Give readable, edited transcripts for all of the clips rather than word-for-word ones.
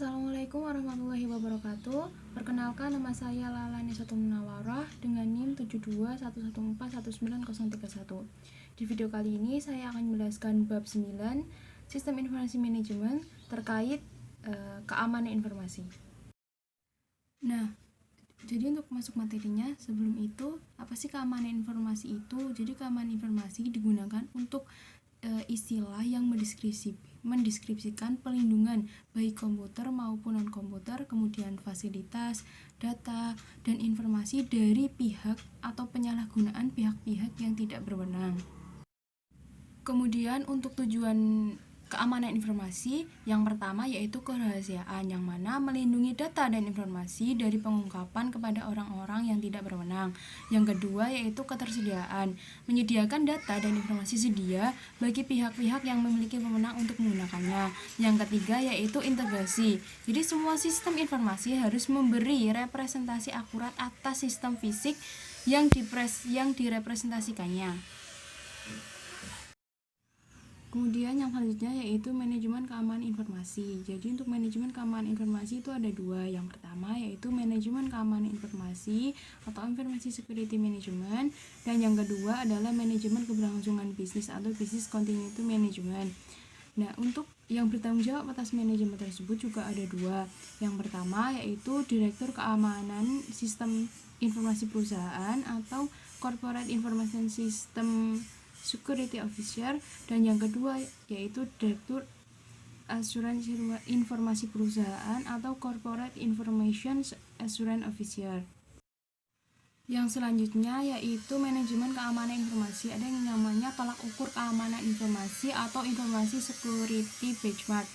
Assalamualaikum warahmatullahi wabarakatuh. Perkenalkan, nama saya Lala Nisatu Munawarah dengan NIM 7211419031. Di video kali ini saya akan menjelaskan bab 9 Sistem Informasi Manajemen terkait keamanan informasi. Nah, jadi untuk masuk materinya, sebelum itu apa sih keamanan informasi itu? Jadi keamanan informasi digunakan untuk istilah yang mendeskripsikan pelindungan baik komputer maupun non-komputer, kemudian fasilitas, data, dan informasi dari pihak atau penyalahgunaan pihak-pihak yang tidak berwenang. Kemudian untuk tujuan keamanan informasi, yang pertama yaitu kerahasiaan, yang mana melindungi data dan informasi dari pengungkapan kepada orang-orang yang tidak berwenang. Yang kedua yaitu ketersediaan, menyediakan data dan informasi sedia bagi pihak-pihak yang memiliki wewenang untuk menggunakannya. Yang ketiga yaitu integrasi, jadi semua sistem informasi harus memberi representasi akurat atas sistem fisik yang direpresentasikannya. Kemudian yang selanjutnya yaitu manajemen keamanan informasi. Jadi untuk manajemen keamanan informasi itu ada dua. Yang pertama yaitu manajemen keamanan informasi atau information security management, dan yang kedua adalah manajemen keberlangsungan bisnis atau business continuity management. Nah, untuk yang bertanggung jawab atas manajemen tersebut juga ada dua. Yang pertama yaitu Direktur Keamanan Sistem Informasi Perusahaan atau Corporate Information System Security Officer, dan yang kedua yaitu Direktur Asuransi Informasi Perusahaan atau Corporate Information Assurance Officer. Yang selanjutnya yaitu manajemen keamanan informasi. Ada yang namanya tolak ukur keamanan informasi atau informasi security benchmark.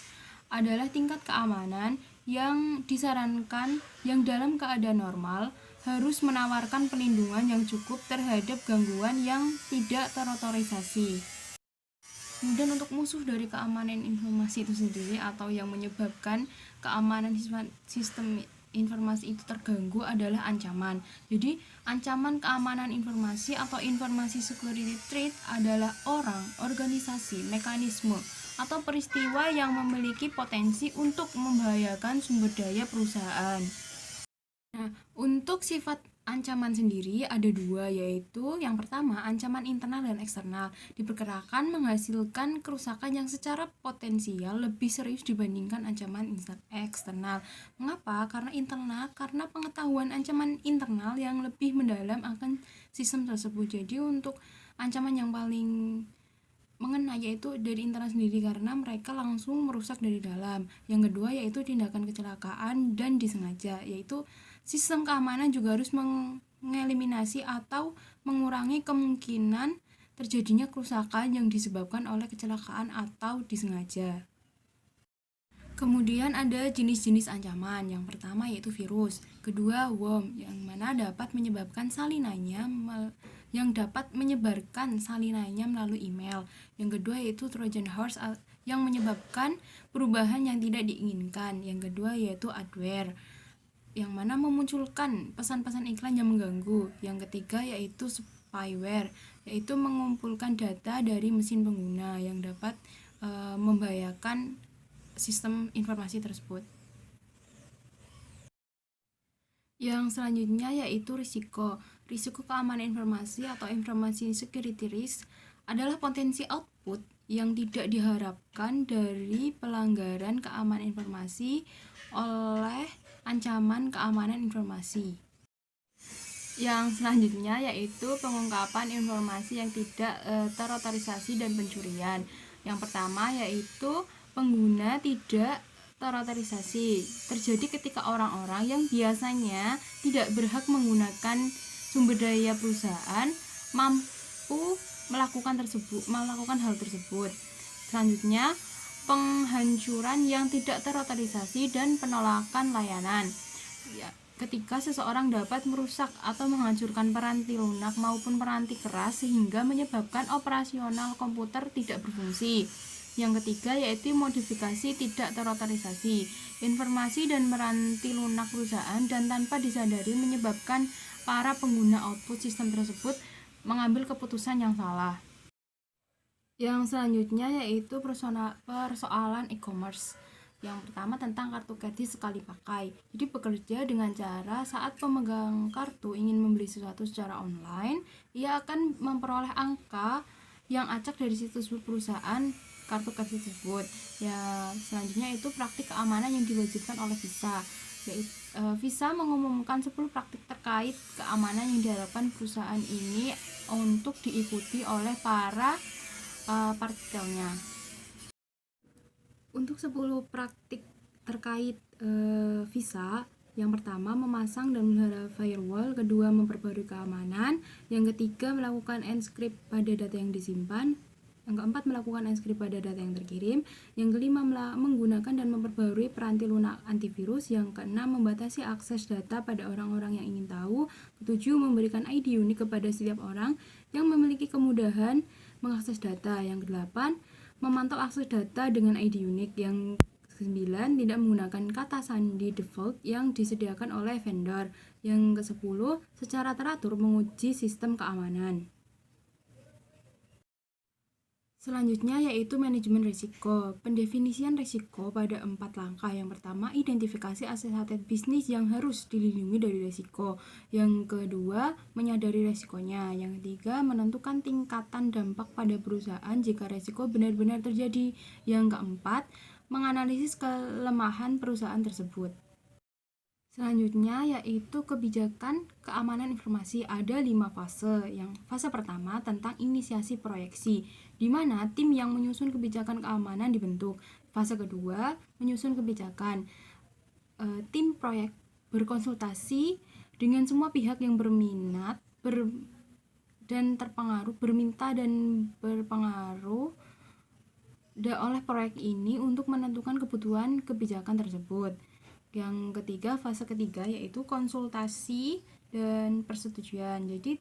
Adalah tingkat keamanan yang disarankan yang dalam keadaan normal harus menawarkan perlindungan yang cukup terhadap gangguan yang tidak terotorisasi. Kemudian untuk musuh dari keamanan informasi itu sendiri atau yang menyebabkan keamanan sistem informasi itu terganggu adalah ancaman. Jadi ancaman keamanan informasi atau informasi security threat adalah orang, organisasi, mekanisme, atau peristiwa yang memiliki potensi untuk membahayakan sumber daya perusahaan. Nah, untuk sifat ancaman sendiri ada dua, yaitu yang pertama ancaman internal dan eksternal. Diperkirakan menghasilkan kerusakan yang secara potensial lebih serius dibandingkan ancaman eksternal. Mengapa? Karena internal, karena pengetahuan ancaman internal yang lebih mendalam akan sistem tersebut. Jadi untuk ancaman yang paling mengena yaitu dari internal sendiri karena mereka langsung merusak dari dalam. Yang kedua yaitu tindakan kecelakaan dan disengaja, yaitu sistem keamanan juga harus mengeliminasi atau mengurangi kemungkinan terjadinya kerusakan yang disebabkan oleh kecelakaan atau disengaja. Kemudian ada jenis-jenis ancaman. Yang pertama yaitu virus, kedua worm yang mana dapat menyebabkan salinannya yang dapat menyebarkan salinannya melalui email. Yang kedua yaitu Trojan horse yang menyebabkan perubahan yang tidak diinginkan. Yang kedua yaitu adware yang mana memunculkan pesan-pesan iklan yang mengganggu. Yang ketiga yaitu spyware, yaitu mengumpulkan data dari mesin pengguna yang dapat membahayakan sistem informasi tersebut. Yang selanjutnya yaitu risiko. Risiko keamanan informasi atau information security risk adalah potensi output yang tidak diharapkan dari pelanggaran keamanan informasi oleh ancaman keamanan informasi. Yang selanjutnya yaitu pengungkapan informasi yang tidak terotorisasi dan pencurian. Yang pertama yaitu pengguna tidak terotorisasi. Terjadi ketika orang-orang yang biasanya tidak berhak menggunakan sumber daya perusahaan mampu melakukan hal tersebut. Selanjutnya, penghancuran yang tidak terotorisasi dan penolakan layanan. Ya, ketika seseorang dapat merusak atau menghancurkan peranti lunak maupun peranti keras sehingga menyebabkan operasional komputer tidak berfungsi. Yang ketiga yaitu modifikasi tidak terotorisasi. Informasi dan peranti lunak perusahaan dan tanpa disadari menyebabkan para pengguna output sistem tersebut mengambil keputusan yang salah. Yang selanjutnya yaitu persoalan e-commerce. Yang pertama tentang kartu kredit sekali pakai. Jadi bekerja dengan cara saat pemegang kartu ingin membeli sesuatu secara online, ia akan memperoleh angka yang acak dari situs perusahaan kartu kredit tersebut. Ya, selanjutnya itu praktik keamanan yang diwajibkan oleh Visa. Yaitu, Visa mengumumkan 10 praktik terkait keamanan yang diharapkan perusahaan ini untuk diikuti oleh para partikelnya. Untuk 10 praktik terkait Visa, yang pertama memasang dan memelihara firewall, kedua memperbarui keamanan, yang ketiga melakukan enkripsi pada data yang disimpan, yang keempat melakukan enkripsi pada data yang terkirim, yang kelima menggunakan dan memperbarui peranti lunak antivirus, yang keenam membatasi akses data pada orang-orang yang ingin tahu, ketujuh memberikan ID unik kepada setiap orang yang memiliki kemudahan mengakses data, yang kedelapan memantau akses data dengan ID unik, yang 9 tidak menggunakan kata sandi default yang disediakan oleh vendor, yang ke-10 secara teratur menguji sistem keamanan. Selanjutnya yaitu manajemen risiko. Pendefinisian risiko pada 4 langkah. Yang pertama, identifikasi aset-aset bisnis yang harus dilindungi dari risiko. Yang kedua, menyadari risikonya. Yang ketiga, menentukan tingkatan dampak pada perusahaan jika risiko benar-benar terjadi. Yang keempat, menganalisis kelemahan perusahaan tersebut. Selanjutnya yaitu kebijakan keamanan informasi. Ada 5 fase. Yang fase pertama tentang inisiasi proyeksi, di mana tim yang menyusun kebijakan keamanan dibentuk. Fase kedua menyusun kebijakan. Tim proyek berkonsultasi dengan semua pihak yang berminat dan terpengaruh, berminta dan berpengaruh oleh proyek ini untuk menentukan kebutuhan kebijakan tersebut. Yang ketiga, fase ketiga yaitu konsultasi dan persetujuan. Jadi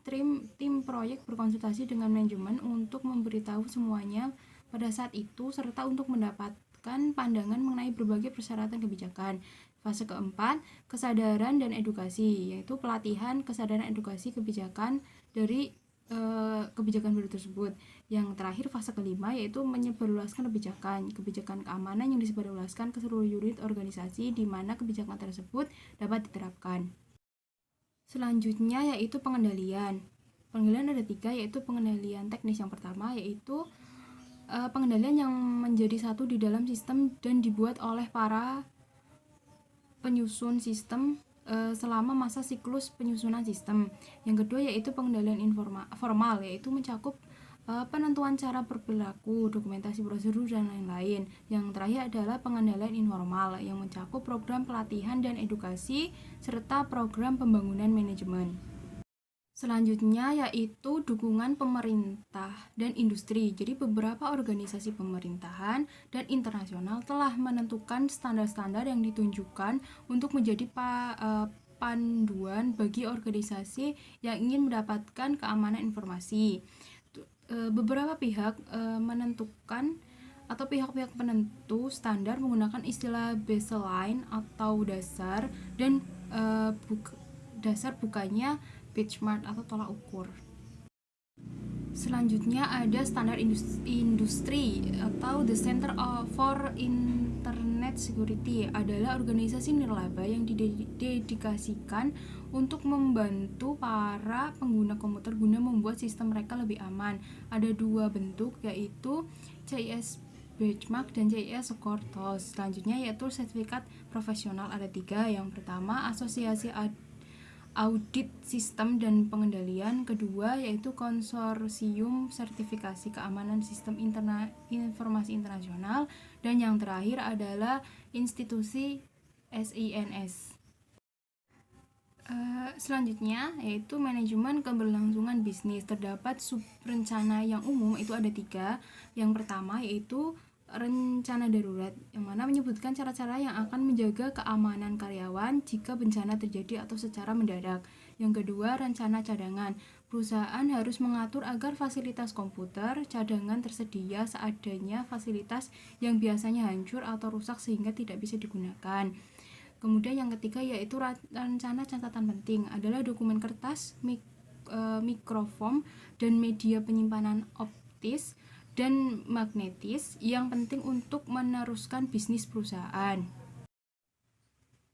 tim proyek berkonsultasi dengan manajemen untuk memberitahu semuanya pada saat itu serta untuk mendapatkan pandangan mengenai berbagai persyaratan kebijakan. Fase keempat, kesadaran dan edukasi, yaitu pelatihan kesadaran edukasi kebijakan dari kebijakan baru tersebut. Yang terakhir fase kelima yaitu menyebarluaskan kebijakan keamanan yang disebarluaskan ke seluruh unit organisasi di mana kebijakan tersebut dapat diterapkan. Selanjutnya yaitu pengendalian. Pengendalian ada 3, yaitu pengendalian teknis. Yang pertama yaitu pengendalian yang menjadi satu di dalam sistem dan dibuat oleh para penyusun sistem selama masa siklus penyusunan sistem. Yang kedua yaitu pengendalian formal, yaitu mencakup penentuan cara berperilaku, dokumentasi prosedur, dan lain-lain. Yang terakhir adalah pengendalian informal yang mencakup program pelatihan dan edukasi serta program pembangunan manajemen. Selanjutnya yaitu dukungan pemerintah dan industri. Jadi beberapa organisasi pemerintahan dan internasional telah menentukan standar-standar yang ditunjukkan untuk menjadi panduan bagi organisasi yang ingin mendapatkan keamanan informasi. Beberapa pihak menentukan atau pihak-pihak penentu standar menggunakan istilah baseline atau dasar dan dasar bukannya benchmark atau tolak ukur. Selanjutnya ada standar industri atau The Center for Internet Security, adalah organisasi nirlaba yang didedikasikan untuk membantu para pengguna komputer guna membuat sistem mereka lebih aman. Ada 2 bentuk, yaitu CIS benchmark dan CIS score tools. Selanjutnya yaitu sertifikat profesional, ada 3. Yang pertama asosiasi audit sistem dan pengendalian, kedua yaitu konsorsium sertifikasi keamanan sistem informasi internasional, dan yang terakhir adalah institusi SINS. Selanjutnya yaitu manajemen keberlangsungan bisnis. Terdapat subrencana yang umum, itu ada 3. Yang pertama yaitu rencana darurat, yang mana menyebutkan cara-cara yang akan menjaga keamanan karyawan jika bencana terjadi atau secara mendadak. Yang kedua, rencana cadangan. Perusahaan harus mengatur agar fasilitas komputer cadangan tersedia seadanya fasilitas yang biasanya hancur atau rusak sehingga tidak bisa digunakan. Kemudian yang ketiga yaitu rencana catatan penting, adalah dokumen kertas, mikrofilm, dan media penyimpanan optis dan magnetis yang penting untuk meneruskan bisnis perusahaan.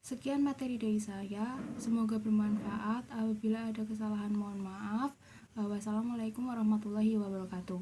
Sekian materi dari saya, semoga bermanfaat. Apabila ada kesalahan mohon maaf. Wassalamualaikum warahmatullahi wabarakatuh.